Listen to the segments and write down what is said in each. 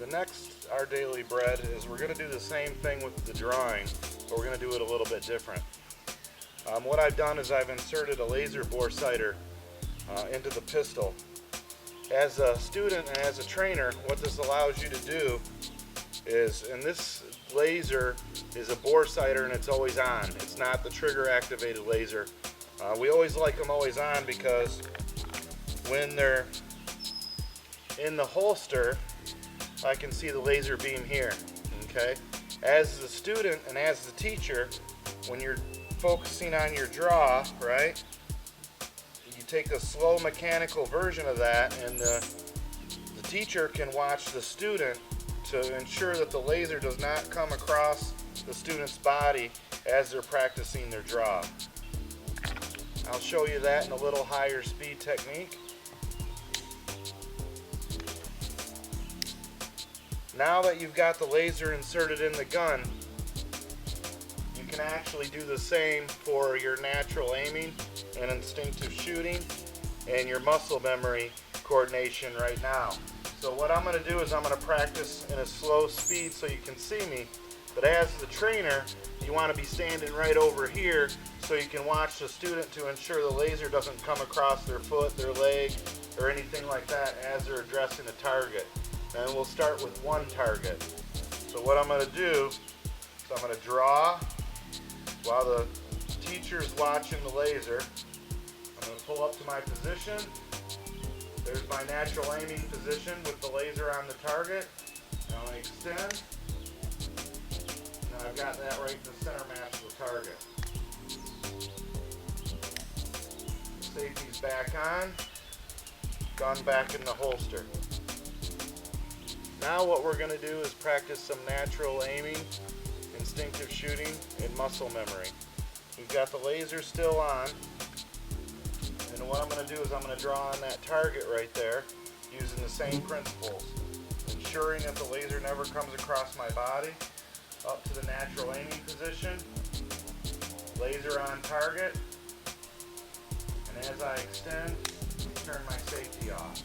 The next, our daily bread, is we're going to do the same thing with the drawing, but we're going to do it a little bit different. What I've done is I've inserted a laser bore sighter into the pistol. As a student and as a trainer, what this allows you to do is, and this laser is a bore sighter and it's always on. It's not the trigger activated laser. We always like them always on because when they're in the holster, I can see the laser beam here, okay? As the student and as the teacher, when you're focusing on your draw, right, you take a slow mechanical version of that, and the teacher can watch the student to ensure that the laser does not come across the student's body as they're practicing their draw. I'll show you that in a little higher speed technique. Now that you've got the laser inserted in the gun, you can actually do the same for your natural aiming and instinctive shooting and your muscle memory coordination right now. So what I'm going to do is I'm going to practice in a slow speed so you can see me, but as the trainer you want to be standing right over here so you can watch the student to ensure the laser doesn't come across their foot, their leg, or anything like that as they're addressing a target. And we'll start with one target. So what I'm going to do is I'm going to draw while the teacher's watching the laser. I'm going to pull up to my position. There's my natural aiming position with the laser on the target. Now I extend. Now I've got that right in the center mass of the target. Safety's back on. Gun back in the holster. Now what we're going to do is practice some natural aiming, instinctive shooting, and muscle memory. We've got the laser still on, and what I'm going to do is I'm going to draw on that target right there using the same principles, ensuring that the laser never comes across my body, up to the natural aiming position, laser on target, and as I extend, turn my safety off.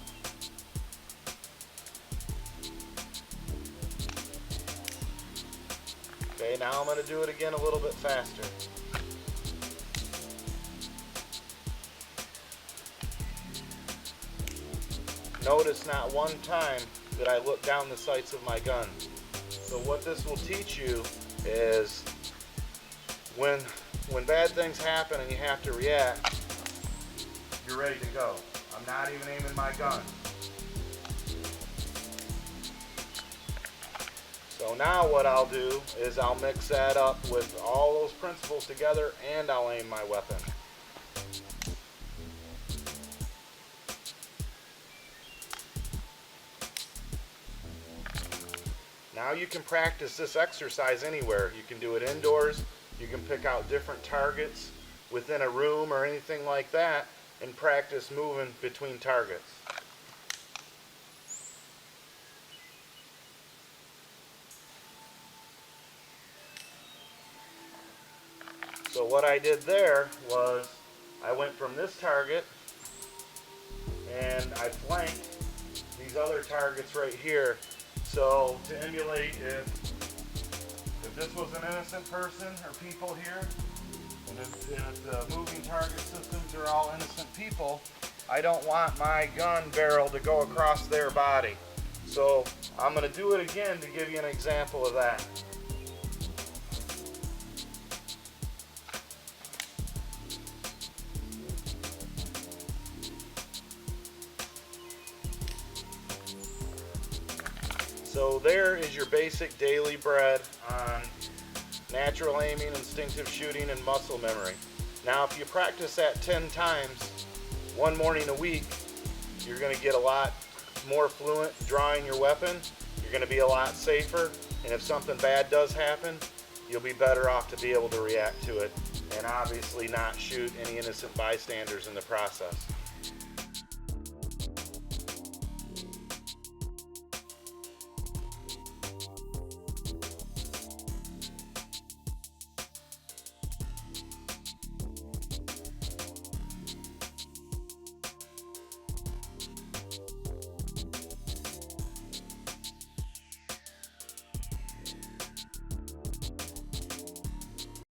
Okay, now I'm going to do it again a little bit faster. Notice not one time that I look down the sights of my gun. So what this will teach you is when bad things happen and you have to react, you're ready to go. I'm not even aiming my gun. So now what I'll do is I'll mix that up with all those principles together and I'll aim my weapon. Now you can practice this exercise anywhere. You can do it indoors, you can pick out different targets within a room or anything like that and practice moving between targets. So what I did there was I went from this target and I flanked these other targets right here. So to emulate if this was an innocent person or people here, and if the moving target systems are all innocent people, I don't want my gun barrel to go across their body. So I'm going to do it again to give you an example of that. So there is your basic daily bread on natural aiming, instinctive shooting, and muscle memory. Now if you practice that 10 times, one morning a week, you're going to get a lot more fluent drawing your weapon. You're going to be a lot safer, and if something bad does happen, you'll be better off to be able to react to it and obviously not shoot any innocent bystanders in the process.